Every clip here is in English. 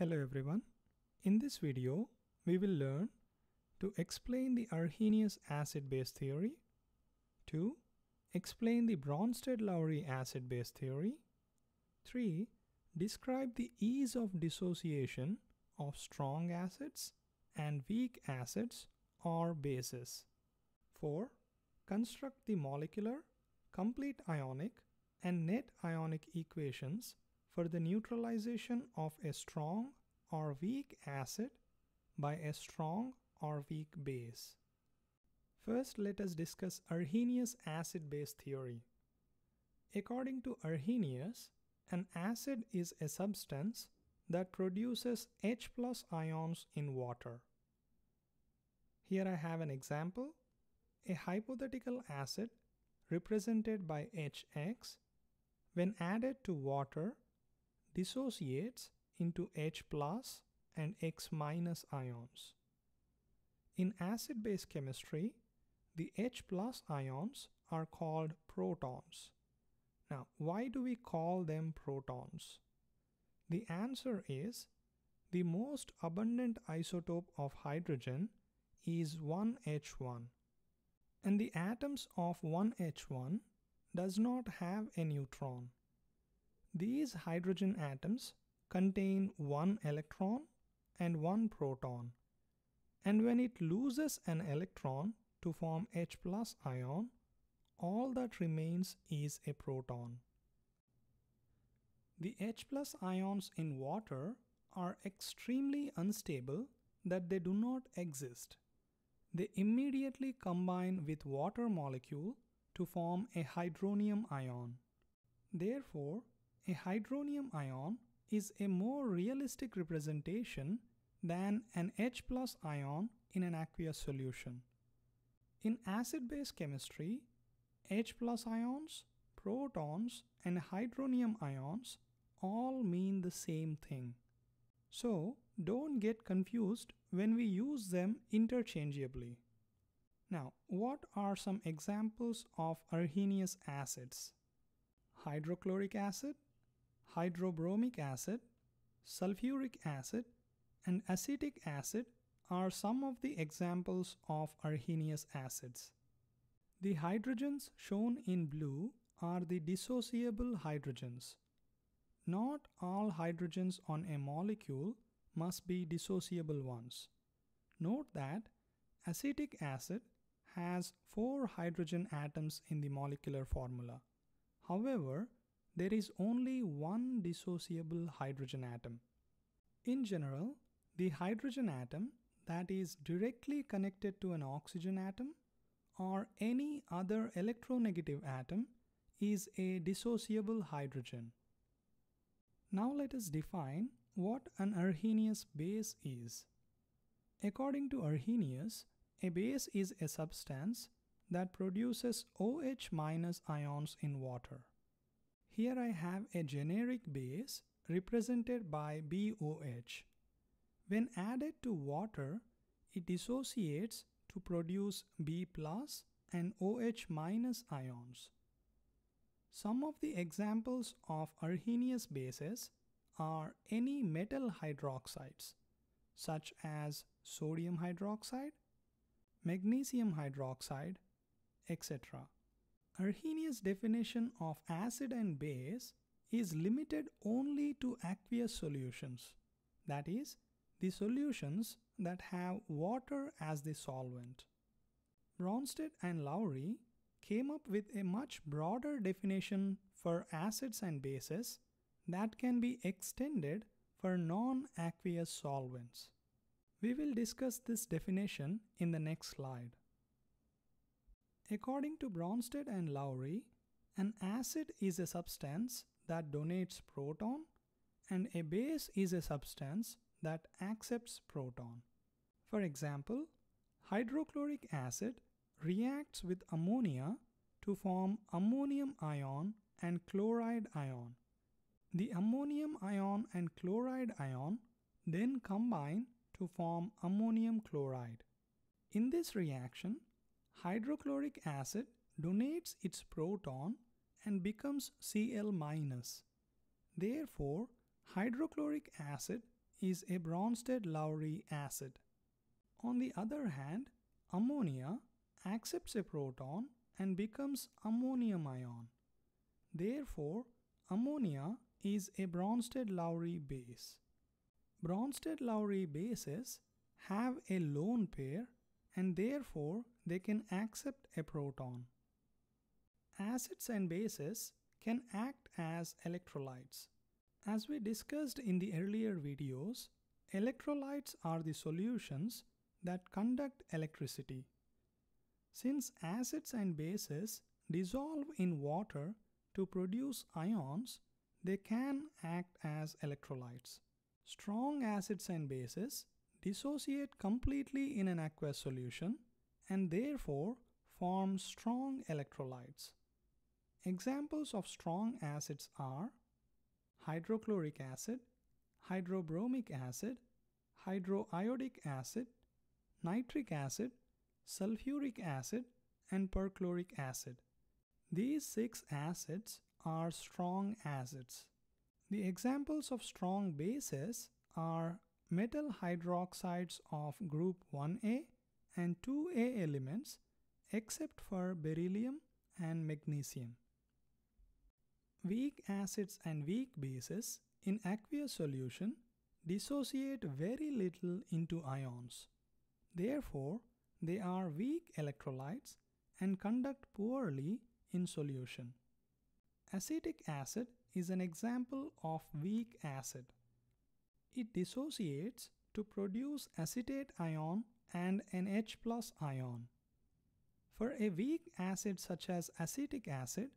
Hello everyone. In this video, we will learn to explain the Arrhenius acid-base theory, to explain the Brønsted-Lowry acid-base theory, 3. Describe the ease of dissociation of strong acids and weak acids or bases, 4. Construct the molecular, complete ionic and net ionic equations for the neutralization of a strong or weak acid by a strong or weak base. First, let us discuss Arrhenius acid-base theory. According to Arrhenius, an acid is a substance that produces H+ ions in water. Here I have an example. A hypothetical acid represented by HX, when added to water, dissociates into H+ and X- ions. In acid-base chemistry, the H+ ions are called protons. Now, why do we call them protons? The answer is the most abundant isotope of hydrogen is 1H1, and the atoms of 1H1 does not have a neutron. These hydrogen atoms contain one electron and one proton, and when it loses an electron to form H+ ion, all that remains is a proton. The H+ ions in water are extremely unstable that they do not exist. They immediately combine with water molecule to form a hydronium ion. Therefore, a hydronium ion is a more realistic representation than an H+ ion in an aqueous solution. In acid-base chemistry, H+ ions, protons, and hydronium ions all mean the same thing. So, don't get confused when we use them interchangeably. Now, what are some examples of Arrhenius acids? Hydrochloric acid, hydrobromic acid, sulfuric acid, and acetic acid are some of the examples of Arrhenius acids. The hydrogens shown in blue are the dissociable hydrogens. Not all hydrogens on a molecule must be dissociable ones. Note that acetic acid has 4 hydrogen atoms in the molecular formula. However, there is only one dissociable hydrogen atom. In general, the hydrogen atom that is directly connected to an oxygen atom or any other electronegative atom is a dissociable hydrogen. Now let us define what an Arrhenius base is. According to Arrhenius, a base is a substance that produces OH- ions in water. Here I have a generic base represented by BOH. When added to water, it dissociates to produce B+ and OH- ions. Some of the examples of Arrhenius bases are any metal hydroxides, such as sodium hydroxide, magnesium hydroxide, etc. Arrhenius' definition of acid and base is limited only to aqueous solutions, that is, the solutions that have water as the solvent. Brønsted and Lowry came up with a much broader definition for acids and bases that can be extended for non-aqueous solvents. We will discuss this definition in the next slide. According to Brønsted and Lowry, an acid is a substance that donates proton and a base is a substance that accepts proton. For example, hydrochloric acid reacts with ammonia to form ammonium ion and chloride ion. The ammonium ion and chloride ion then combine to form ammonium chloride. In this reaction, hydrochloric acid donates its proton and becomes Cl-. Therefore, hydrochloric acid is a Brønsted-Lowry acid. On the other hand, ammonia accepts a proton and becomes ammonium ion. Therefore, ammonia is a Brønsted-Lowry base. Brønsted-Lowry bases have a lone pair and therefore they can accept a proton. Acids and bases can act as electrolytes. As we discussed in the earlier videos, electrolytes are the solutions that conduct electricity. Since acids and bases dissolve in water to produce ions, they can act as electrolytes. Strong acids and bases dissociate completely in an aqueous solution and therefore form strong electrolytes. Examples of strong acids are hydrochloric acid, hydrobromic acid, hydroiodic acid, nitric acid, sulfuric acid, and perchloric acid. These 6 acids are strong acids. The examples of strong bases are metal hydroxides of group 1A and 2A elements except for beryllium and magnesium. Weak acids and weak bases in aqueous solution dissociate very little into ions. Therefore, they are weak electrolytes and conduct poorly in solution. Acetic acid is an example of weak acid. It dissociates to produce acetate ion and an H+ ion. For a weak acid such as acetic acid,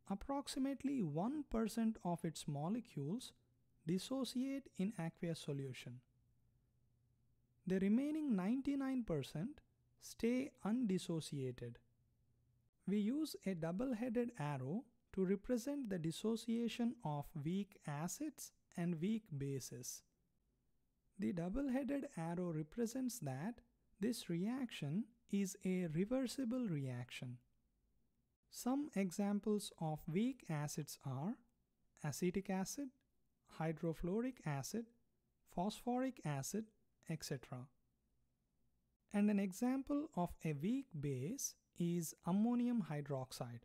approximately 1% of its molecules dissociate in aqueous solution. The remaining 99% stay undissociated. We use a double-headed arrow to represent the dissociation of weak acids and weak bases. The double-headed arrow represents that this reaction is a reversible reaction. Some examples of weak acids are acetic acid, hydrofluoric acid, phosphoric acid, etc. And an example of a weak base is ammonium hydroxide.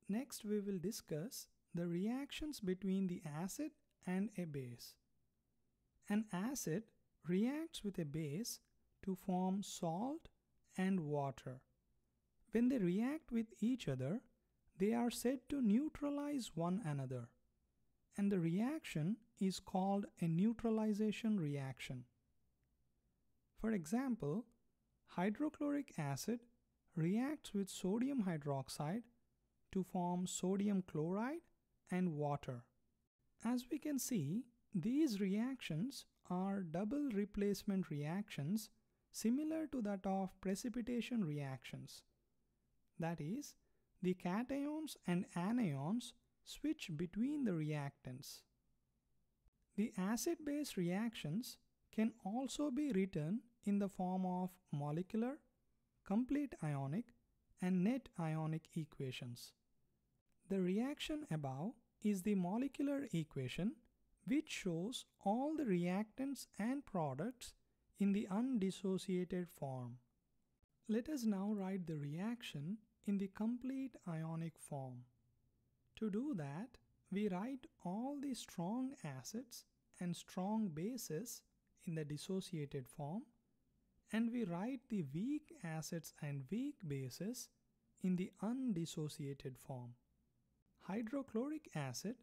Next, we will discuss the reactions between the acid and a base. An acid reacts with a base to form salt and water. When they react with each other, they are said to neutralize one another, and the reaction is called a neutralization reaction. For example, hydrochloric acid reacts with sodium hydroxide to form sodium chloride and water. As we can see, these reactions are double replacement reactions similar to that of precipitation reactions. That is, the cations and anions switch between the reactants. The acid-base reactions can also be written in the form of molecular, complete ionic, and net ionic equations. The reaction above is the molecular equation which shows all the reactants and products in the undissociated form. Let us now write the reaction in the complete ionic form. To do that, we write all the strong acids and strong bases in the dissociated form, and we write the weak acids and weak bases in the undissociated form. Hydrochloric acid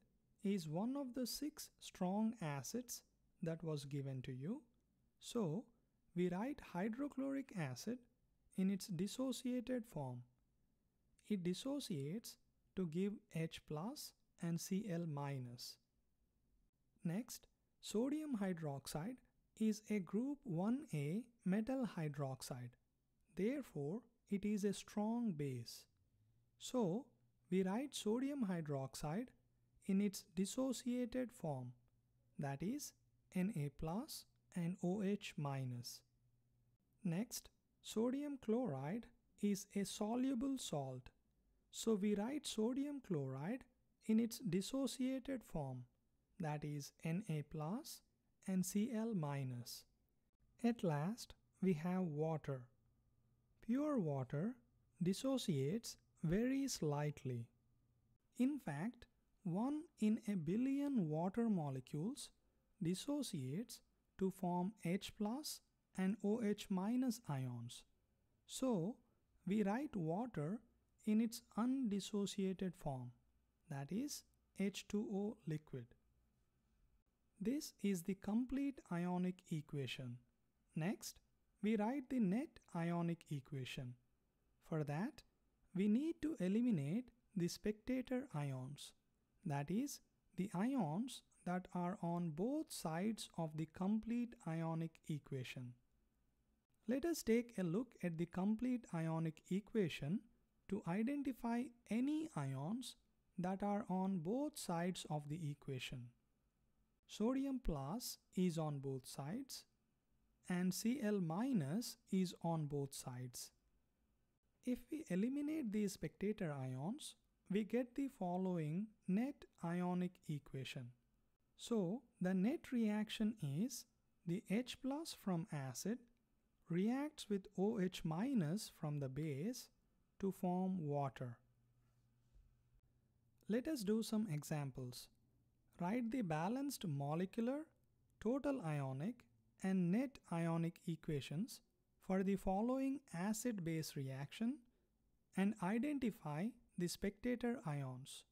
is one of the 6 strong acids that was given to you. So, we write hydrochloric acid in its dissociated form. It dissociates to give H+ and Cl-. Next, sodium hydroxide is a group 1A metal hydroxide. Therefore, it is a strong base. So, we write sodium hydroxide in its dissociated form, that is Na+ and OH-. Next, sodium chloride is a soluble salt. So we write sodium chloride in its dissociated form, that is Na plus and Cl minus. At last, we have water. Pure water dissociates very slightly. In fact, 1 in a billion water molecules dissociates to form H plus and OH minus ions. So, we write water in its undissociated form, that is H2O liquid. This is the complete ionic equation. Next, we write the net ionic equation. For that, we need to eliminate the spectator ions, that is, the ions that are on both sides of the complete ionic equation. Let us take a look at the complete ionic equation to identify any ions that are on both sides of the equation. Sodium plus is on both sides and Cl minus is on both sides. If we eliminate these spectator ions, we get the following net ionic equation. So, the net reaction is the H plus from acid reacts with OH minus from the base to form water. Let us do some examples. Write the balanced molecular, total ionic and net ionic equations for the following acid-base reaction and identify the spectator ions.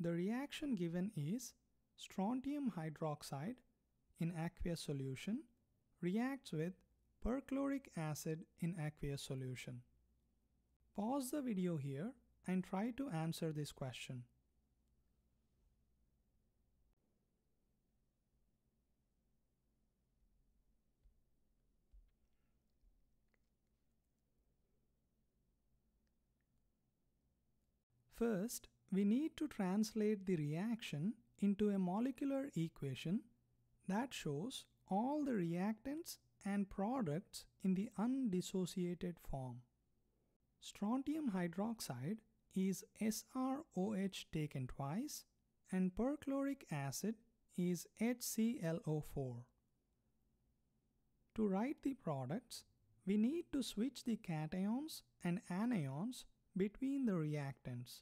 The reaction given is strontium hydroxide in aqueous solution reacts with perchloric acid in aqueous solution. Pause the video here and try to answer this question. First, we need to translate the reaction into a molecular equation that shows all the reactants and products in the undissociated form. Strontium hydroxide is SrOH taken twice and perchloric acid is HClO4. To write the products, we need to switch the cations and anions between the reactants.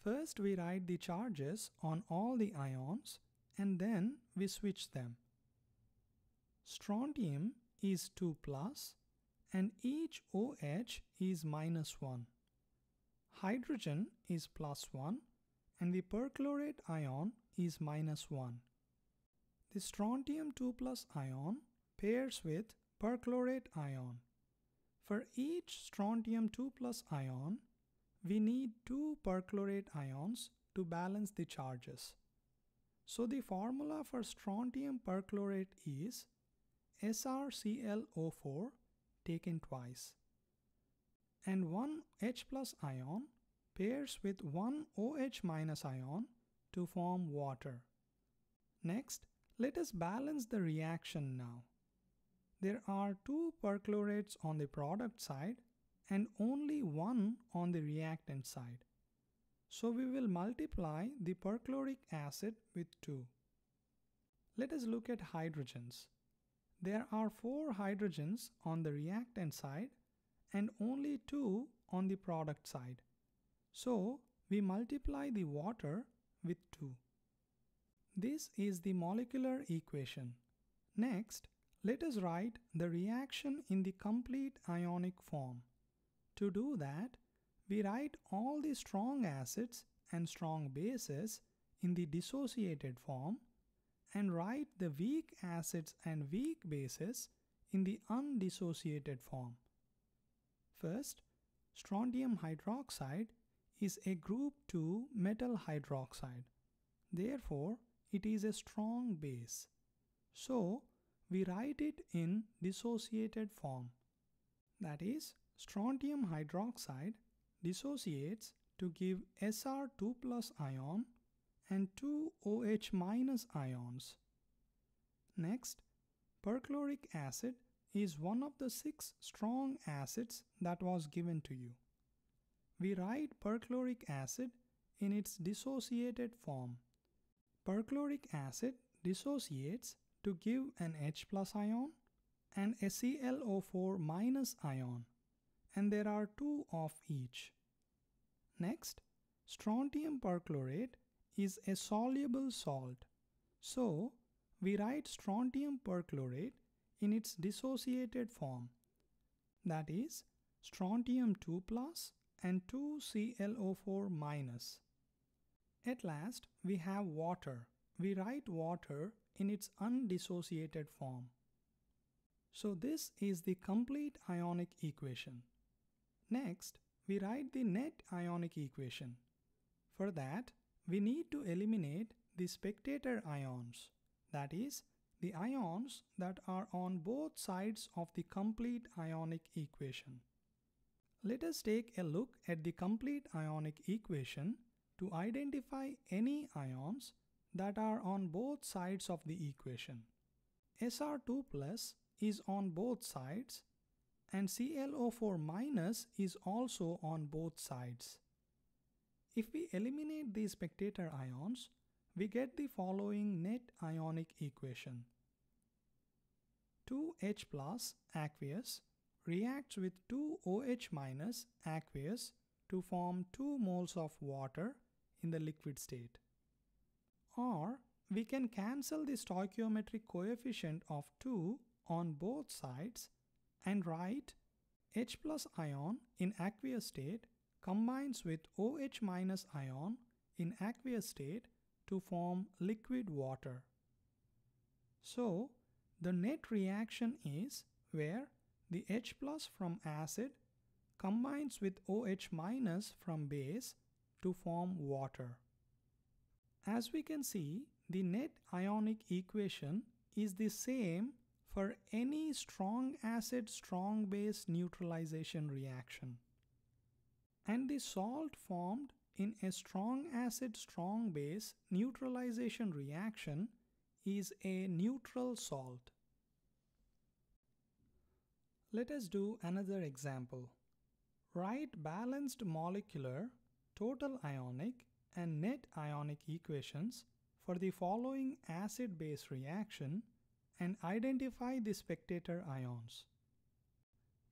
First, we write the charges on all the ions and then we switch them. Strontium is 2 plus and each OH is minus 1. Hydrogen is plus 1 and the perchlorate ion is minus 1. The strontium 2 plus ion pairs with perchlorate ion. For each strontium 2 plus ion, we need 2 perchlorate ions to balance the charges. So the formula for strontium perchlorate is SrClO4 taken twice. And 1 H plus ion pairs with 1 OH minus ion to form water. Next, let us balance the reaction now. There are 2 perchlorates on the product side and only 1 on the reactant side. So we will multiply the perchloric acid with 2. Let us look at hydrogens. There are 4 hydrogens on the reactant side and only 2 on the product side. So we multiply the water with 2. This is the molecular equation. Next, let us write the reaction in the complete ionic form. To do that, we write all the strong acids and strong bases in the dissociated form and write the weak acids and weak bases in the undissociated form. First, strontium hydroxide is a group 2 metal hydroxide. Therefore, it is a strong base. So, we write it in dissociated form. That is, strontium hydroxide dissociates to give Sr2 plus ion and 2 OH minus ions. Next, perchloric acid is one of the 6 strong acids that was given to you. We write perchloric acid in its dissociated form. perchloric acid dissociates to give an H plus ion and a ClO4 minus ion, and there are two of each. Next, strontium perchlorate is a soluble salt, so we write strontium perchlorate in its dissociated form, that is strontium 2 plus and 2 ClO4 minus. At last, we have water. We write water in its undissociated form. So this is the complete ionic equation. Next, we write the net ionic equation. For that, we need to eliminate the spectator ions, that is, the ions that are on both sides of the complete ionic equation. Let us take a look at the complete ionic equation to identify any ions that are on both sides of the equation. Sr2 plus is on both sides and ClO4 minus is also on both sides. If we eliminate these spectator ions, we get the following net ionic equation. 2H plus aqueous reacts with 2OH minus aqueous to form 2 moles of water in the liquid state. Or we can cancel the stoichiometric coefficient of 2 on both sides and write H plus ion in aqueous state combines with OH minus ion in aqueous state to form liquid water. So the net reaction is where the H plus from acid combines with OH minus from base to form water. As we can see, the net ionic equation is the same for any strong acid strong base neutralization reaction. And the salt formed in a strong acid strong base neutralization reaction is a neutral salt. Let us do another example. Write balanced molecular, total ionic and net ionic equations for the following acid-base reaction and identify the spectator ions.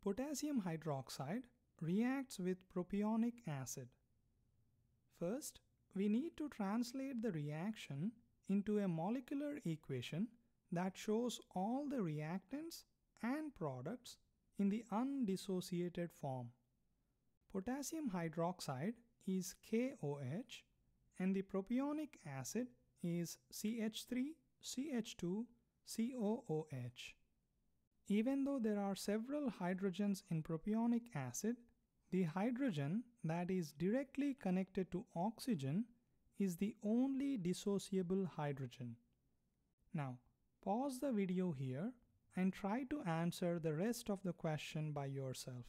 Potassium hydroxide reacts with propionic acid. First, we need to translate the reaction into a molecular equation that shows all the reactants and products in the undissociated form. Potassium hydroxide is KOH and the propionic acid is CH3CH2COOH. Even though there are several hydrogens in propionic acid, the hydrogen that is directly connected to oxygen is the only dissociable hydrogen. Now, pause the video here and try to answer the rest of the question by yourself.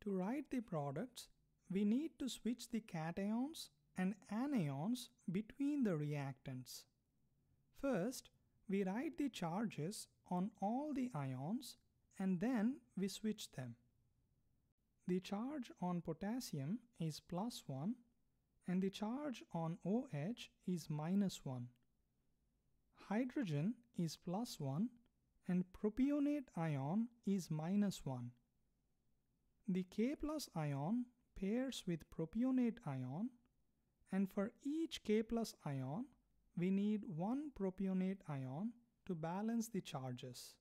To write the products, we need to switch the cations and anions between the reactants. First, we write the charges on all the ions and then we switch them. The charge on potassium is +1 and the charge on OH is -1. Hydrogen is +1 and propionate ion is -1. The K plus ion pairs with propionate ion, and for each K plus ion, we need one propionate ion to balance the charges.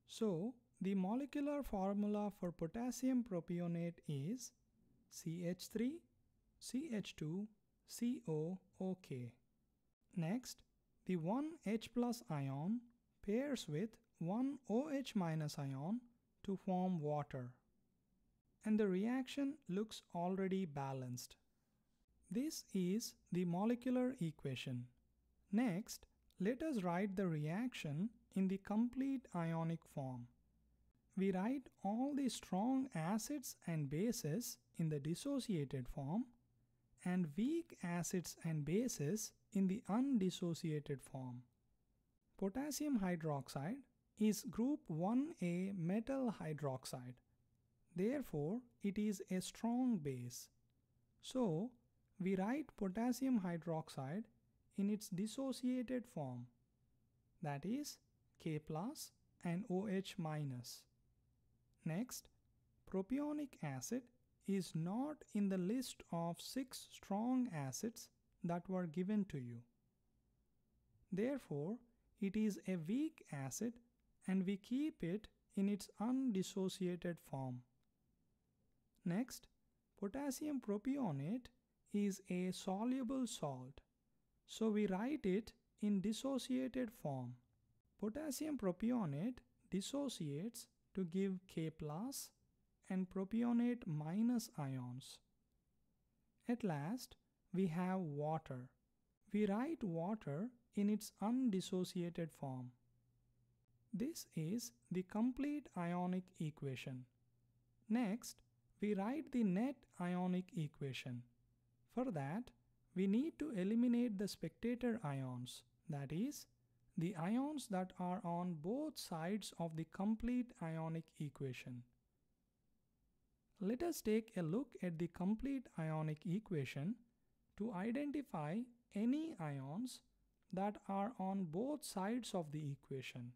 So, the molecular formula for potassium propionate is CH3, CH2, COOK. Next, the one H plus ion pairs with one OH minus ion to form water. And the reaction looks already balanced. This is the molecular equation. Next, let us write the reaction in the complete ionic form. We write all the strong acids and bases in the dissociated form and weak acids and bases in the undissociated form. Potassium hydroxide is group 1A metal hydroxide. Therefore, it is a strong base. So, we write potassium hydroxide in its dissociated form, that is K plus and OH minus. Next, propionic acid is not in the list of 6 strong acids that were given to you. Therefore, it is a weak acid and we keep it in its undissociated form. Next, potassium propionate is a soluble salt, so we write it in dissociated form. Potassium propionate dissociates to give K plus and propionate minus ions. At last, we have water. We write water in its undissociated form. This is the complete ionic equation. Next, we write the net ionic equation. For that, we need to eliminate the spectator ions, that is, the ions that are on both sides of the complete ionic equation. Let us take a look at the complete ionic equation to identify any ions that are on both sides of the equation.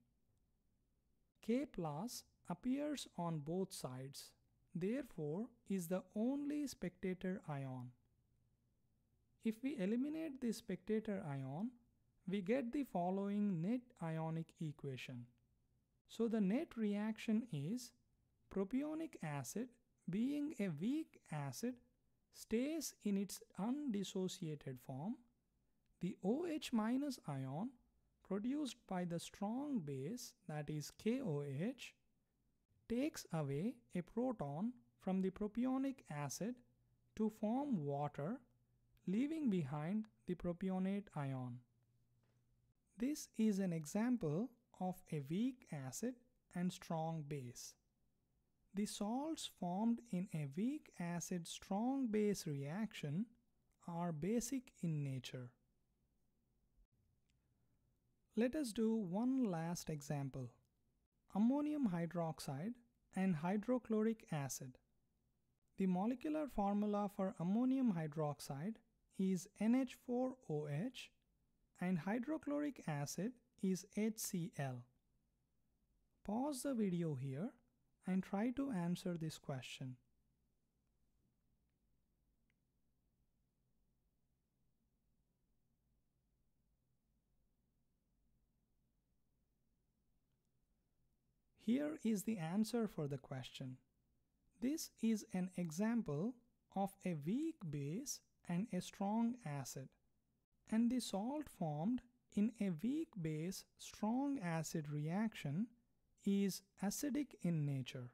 K plus appears on both sides, therefore is the only spectator ion. If we eliminate the spectator ion, we get the following net ionic equation. So the net reaction is propionic acid, being a weak acid, stays in its undissociated form. The OH minus ion produced by the strong base, that is KOH, takes away a proton from the propionic acid to form water, leaving behind the propionate ion. This is an example of a weak acid and strong base. The salts formed in a weak acid strong base reaction are basic in nature. Let us do one last example. Ammonium hydroxide and hydrochloric acid. The molecular formula for ammonium hydroxide is NH4OH and hydrochloric acid is HCl. Pause the video here and try to answer this question. Here is the answer for the question. This is an example of a weak base and a strong acid, and the salt formed in a weak base strong acid reaction is acidic in nature.